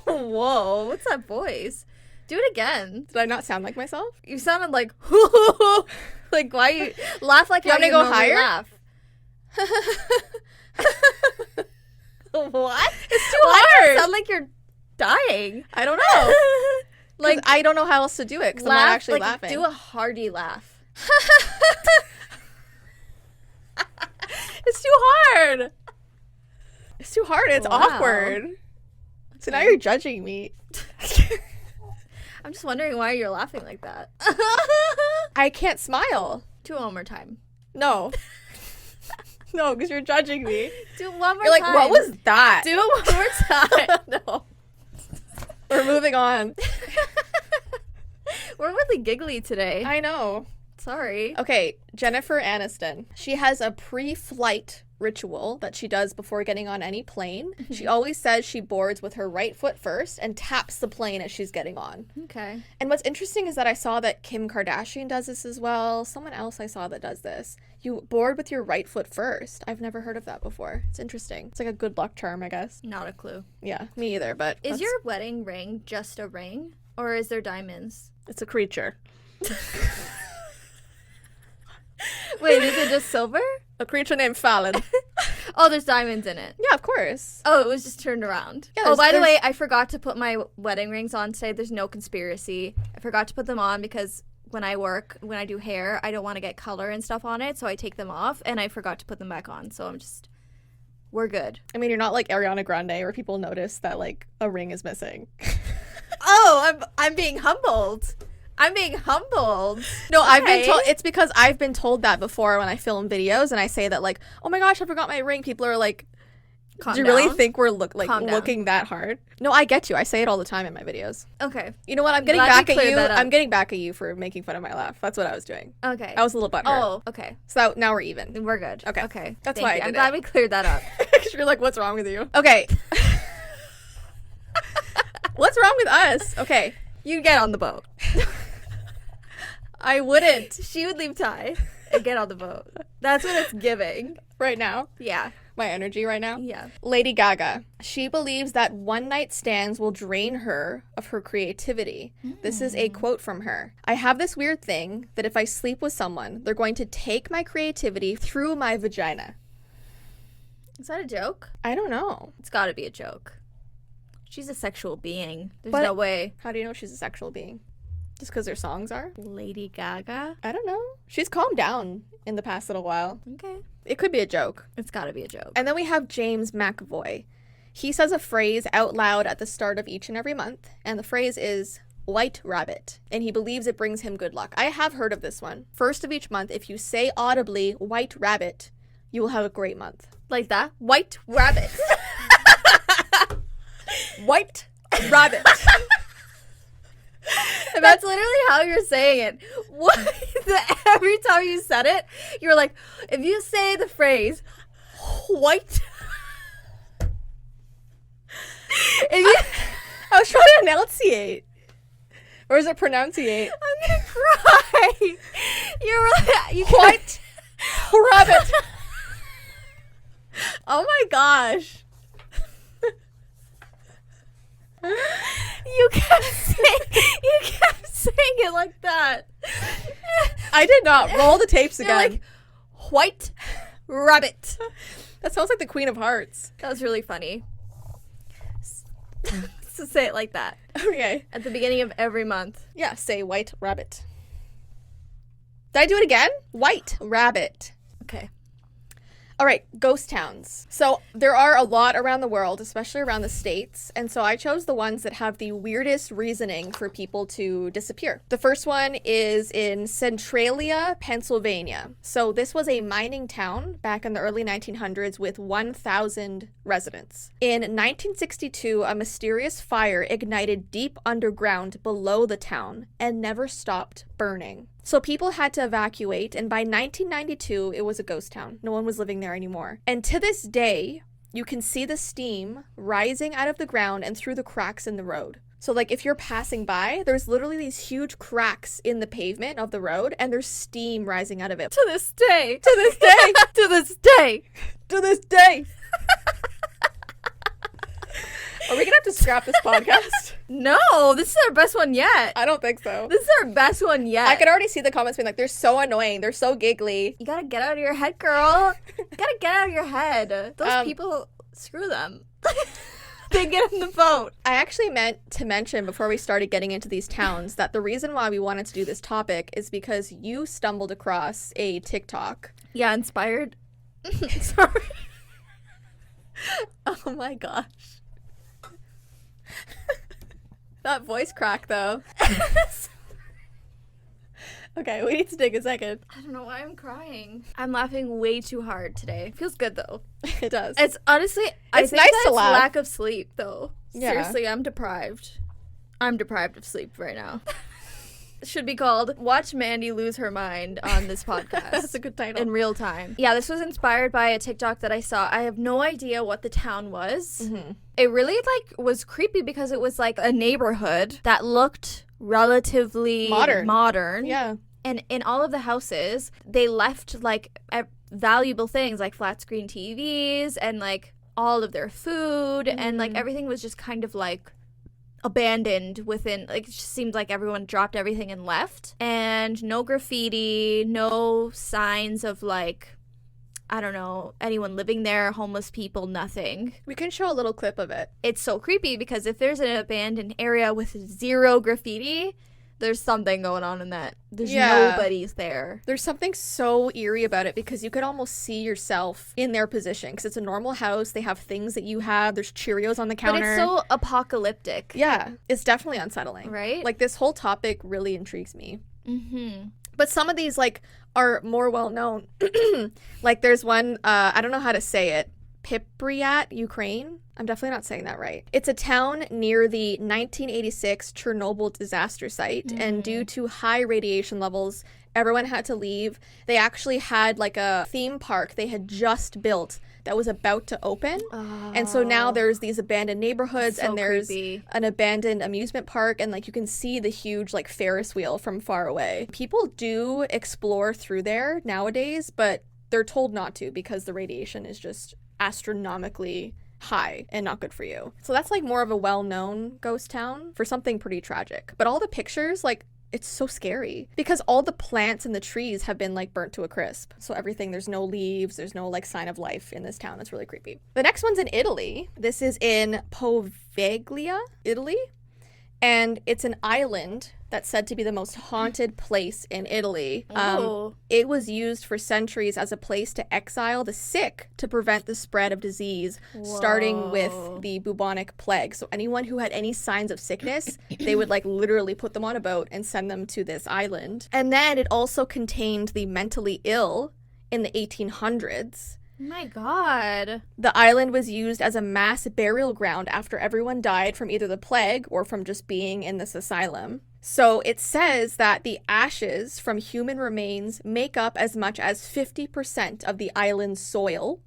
Whoa, what's that voice? Do it again. Did I not sound like myself? You sounded like like why you laugh like You how want me you to go normally higher? laugh. What? It's too Why does hard. it sound like you're dying? I don't know. Like Like I don't know how else to do it because I'm not actually like, laughing. Do a hearty laugh. It's too hard. It's too hard. It's Wow. awkward. So now you're judging me. I'm just wondering why you're laughing like that. I can't smile. Do it one more time. No. No, because you're judging me. Do it one more You're like, time. what was that? Do it one more time. No. We're moving on. We're really giggly today. I know. Sorry. Okay, Jennifer Aniston. She has a pre-flight ritual that she does before getting on any plane. She always says she boards with her right foot first and taps the plane as she's getting on. Okay. And what's interesting is that I saw that Kim Kardashian does this as well. Someone else I saw that does this. You board with your right foot first. I've never heard of that before. It's interesting. It's like a good luck charm, I guess. Not a clue. Yeah, me either, but Is that's- your wedding ring just a ring? Or is there diamonds? it's a creature. Wait, is it just silver? A creature named Fallon. Oh, there's diamonds in it. Yeah, of course. Oh, it was just turned around. Yeah, Oh, by the there's- way, I forgot to put my wedding rings on today. There's no conspiracy. I forgot to put them on because when I do hair, I don't want to get color and stuff on it, so I take them off, and I forgot to put them back on. So we're good. I mean, you're not like Ariana Grande where people notice that like a ring is missing. Oh, I'm being humbled. I'm being humbled. No, I've been Okay. told. It's because I've been told that before when I film videos and I say that like, oh my gosh, I forgot my ring. People are like, Calm do you really down. think we're Calm down. looking that hard? No, I get you. I say it all the time in my videos. Okay. You know what? I'm getting Glad we back at cleared you. that up. I'm getting back at you for making fun of my laugh. That's what I was doing. Okay. I was a little butthurt. Oh, okay. So now we're even. We're good. Okay. Okay. That's Thank why I you. did I'm glad it. we cleared that up. You're like, what's wrong with you? Okay. What's wrong with us? Okay. You get on the boat. I wouldn't She would leave Ty and get on the boat. That's what it's giving. right now. Yeah. My energy right now. Yeah. Lady Gaga. She believes that one night stands will drain her of her creativity. This is a quote from her. I have this weird thing that if I sleep with someone, they're going to take my creativity through my vagina. Is that a joke? I don't know. It's got to be a joke. She's a sexual being. There's But- no way. How do you know she's a sexual being? Just because their songs are? Lady Gaga? I don't know. She's calmed down in the past little while. Okay. It could be a joke. It's gotta be a joke. And then we have James McAvoy. He says a phrase out loud at the start of each and every month, and the phrase is white rabbit, and he believes it brings him good luck. I have heard of this one. First of each month, if you say audibly white rabbit, you will have a great month. Like that? White rabbit. White rabbit. That's literally how you're saying it. What? Every time you said it, you're like, if you say the phrase white. I was trying to enunciate. Or is it pronunciate? I'm gonna cry. You're right. You White rabbit. Oh my gosh. You kept saying it like that. I did not. Roll the tapes You're again. like, white rabbit. That sounds like the Queen of Hearts. That was really funny. So say it like that. Okay. At the beginning of every month. Yeah, say white rabbit. Did I do it again? White rabbit. Okay. All right, ghost towns. So there are a lot around the world, especially around the States. And so I chose the ones that have the weirdest reasoning for people to disappear. The first one is in Centralia, Pennsylvania. So this was a mining town back in the early 1900s with 1,000 residents. In 1962, a mysterious fire ignited deep underground below the town and never stopped burning. So people had to evacuate, and by 1992, it was a ghost town. No one was living there anymore. And to this day, you can see the steam rising out of the ground and through the cracks in the road. So, like, if you're passing by, there's literally these huge cracks in the pavement of the road, and there's steam rising out of it. To this day. To this day. To this day. To this day. Are we gonna have to scrap this podcast? No, this is our best one yet. I don't think so. This is our best one yet. I could already see the comments being like, they're so annoying. They're so giggly. You gotta get out of your head, girl. You gotta get out of your head. Those people, screw them. They get in the boat. I actually meant to mention before we started getting into these towns that the reason why we wanted to do this topic is because you stumbled across a TikTok. Yeah, inspired. Sorry. Oh my gosh. That voice crack, though. Okay, we need to take a second. I don't know why I'm crying. I'm laughing way too hard today. Feels good, though. It does. It's honestly, I think nice to that's laugh. lack of sleep, though. Yeah. Seriously, I'm deprived. I'm deprived of sleep right now. It should be called Watch Mandii Lose Her Mind on this podcast. That's a good title. In real time. Yeah, this was inspired by a TikTok that I saw. I have no idea what the town was. Mm-hmm. It really was creepy because it was like a neighborhood that looked relatively modern. Yeah. And in all of the houses, they left like valuable things like flat screen TVs and like all of their food and like everything was just kind of like abandoned within, like, it just seemed like everyone dropped everything and left. And no graffiti, no signs of like, I don't know, anyone living there, homeless people, nothing. We can show a little clip of it. It's so creepy because if there's an abandoned area with zero graffiti, there's something going on in that. There's nobody's there. There's something so eerie about it because you could almost see yourself in their position because it's a normal house. They have things that you have. There's Cheerios on the counter. But it's so apocalyptic. Yeah, it's definitely unsettling. Right? Like, this whole topic really intrigues me. Mm-hmm. But some of these, like, are more well-known. Like, there's one, I don't know how to say it. Pripyat, Ukraine. I'm definitely not saying that right. It's a town near the 1986 Chernobyl disaster site, and due to high radiation levels, everyone had to leave. They actually had like a theme park they had just built that was about to open. And so now there's these abandoned neighborhoods and there's creepy. An abandoned amusement park, and like you can see the huge like Ferris wheel from far away. People do explore through there nowadays, but they're told not to because the radiation is just astronomically high and not good for you. So that's like more of a well-known ghost town for something pretty tragic. But all the pictures, like, it's so scary because all the plants and the trees have been like burnt to a crisp. So everything, there's no leaves, there's no like sign of life in this town. It's really creepy. The next one's in Italy. This is in Poveglia, Italy. And it's an island that's said to be the most haunted place in Italy. Ooh. It was used for centuries as a place to exile the sick to prevent the spread of disease, starting with the bubonic plague. So anyone who had any signs of sickness, they would like literally put them on a boat and send them to this island. And then it also contained the mentally ill in the 1800s. Oh my God. The island was used as a mass burial ground after everyone died from either the plague or from just being in this asylum. So it says that the ashes from human remains make up as much as 50% of the island's soil,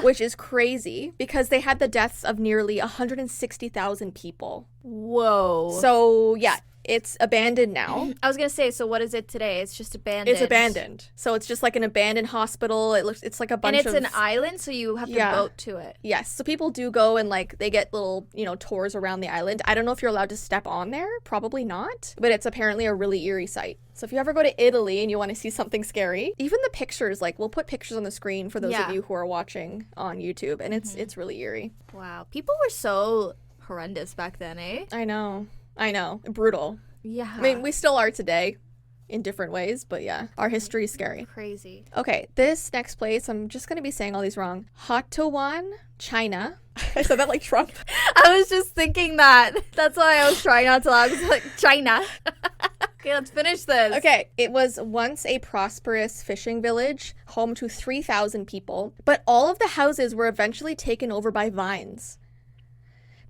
which is crazy because they had the deaths of nearly 160,000 people. Whoa. So yeah, it's abandoned now. I was going to say, so what is it today? It's just abandoned. It's abandoned. So it's just like an abandoned hospital. It's like a bunch of... And it's an island, so you have to boat to it. Yes. So people do go and like they get little, tours around the island. I don't know if you're allowed to step on there. Probably not. But it's apparently a really eerie sight. So if you ever go to Italy and you want to see something scary, even the pictures, like we'll put pictures on the screen for those of you who are watching on YouTube. And it's really eerie. Wow. People were so horrendous back then, eh? I know. Brutal. Yeah. I mean, we still are today in different ways, but yeah, our history is scary. Crazy. Okay, this next place, I'm just going to be saying all these wrong. Hattuan, China. I said that like Trump. I was just thinking that. That's why I was trying not to laugh. I was like, China. Okay, let's finish this. Okay, it was once a prosperous fishing village, home to 3,000 people, but all of the houses were eventually taken over by vines.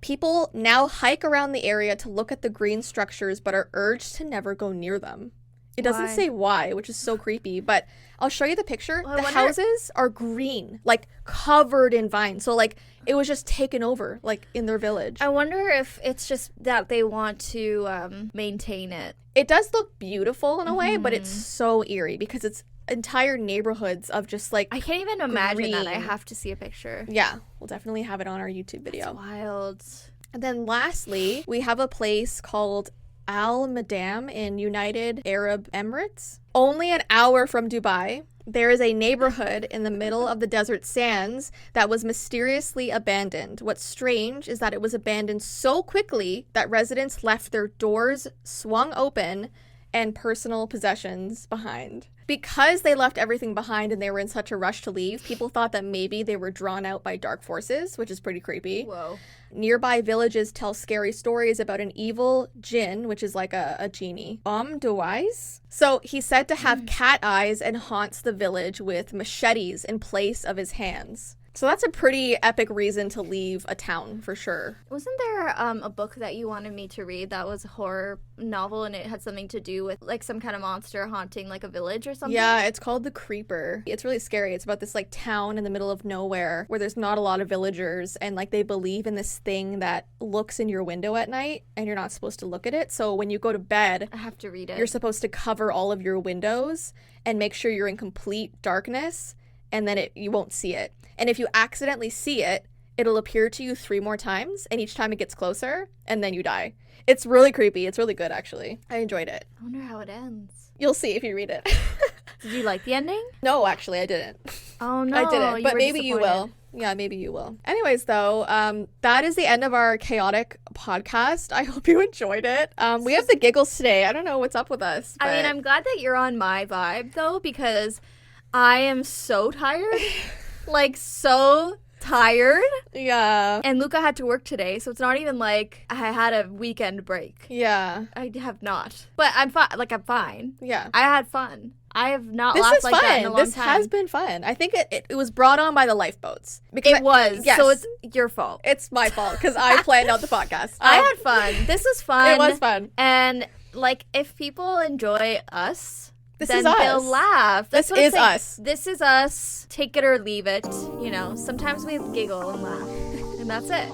People now hike around the area to look at the green structures, but are urged to never go near them. It doesn't say why, which is so creepy, but I'll show you the picture. Well, the houses are green, like covered in vines. So like it was just taken over, like in their village. I wonder if it's just that they want to maintain it. It does look beautiful in a way, but it's so eerie because it's entire neighborhoods of just like I can't even imagine that. I green. have to see a picture. Yeah, we'll definitely have it on our YouTube video. That's wild. And then lastly, we have a place called Al Madam in United Arab Emirates. Only an hour from Dubai, there is a neighborhood in the middle of the desert sands that was mysteriously abandoned. What's strange is that it was abandoned so quickly that residents left their doors swung open and personal possessions behind. Because they left everything behind and they were in such a rush to leave, people thought that maybe they were drawn out by dark forces, which is pretty creepy. Whoa. Nearby villages tell scary stories about an evil jinn, which is like a genie. Dawais. So he's said to have cat eyes and haunts the village with machetes in place of his hands. So that's a pretty epic reason to leave a town, for sure. Wasn't there a book that you wanted me to read that was a horror novel and it had something to do with like some kind of monster haunting like a village or something? Yeah, it's called The Creeper. It's really scary. It's about this like town in the middle of nowhere where there's not a lot of villagers and like they believe in this thing that looks in your window at night and you're not supposed to look at it. So when you go to bed, I have to read it. You're supposed to cover all of your windows and make sure you're in complete darkness and then you won't see it. And if you accidentally see it, it'll appear to you 3 more times, and each time it gets closer, and then you die. It's really creepy. It's really good, actually. I enjoyed it. I wonder how it ends. You'll see if you read it. Did you like the ending? No, actually, I didn't. Oh, no. I didn't, but maybe you will. Yeah, maybe you will. Anyways, though, that is the end of our chaotic podcast. I hope you enjoyed it. We have the giggles today. I don't know what's up with us. I mean, I'm glad that you're on my vibe, though, because I am so tired. Like, so tired. Yeah. And Luca had to work today, so it's not even like I had a weekend break. Yeah. I have not. But I'm fine. Like, I'm fine. Yeah. I had fun. I have not This laughed is like fun. that in a long This time. has been fun. I think it was brought on by the lifeboats. Because It was. Yes. So it's your fault. It's my fault because I planned out the podcast. I had fun. This was fun. It was fun. And, like, if people enjoy us... This then is us. they'll laugh. That's This what I'm is saying. us. This is us. Take it or leave it. You know, sometimes we giggle and laugh. And that's it.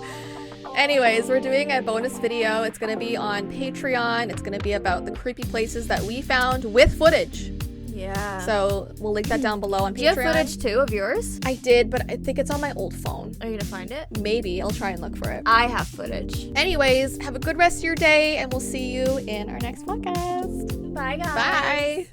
Anyways, we're doing a bonus video. It's going to be on Patreon. It's going to be about the creepy places that we found with footage. Yeah. So we'll link that down below on Patreon. Do you have footage too of yours? I did, but I think it's on my old phone. Are you gonna find it? Maybe. I'll try and look for it. I have footage. Anyways, have a good rest of your day, and we'll see you in our next podcast. Bye, guys. Bye.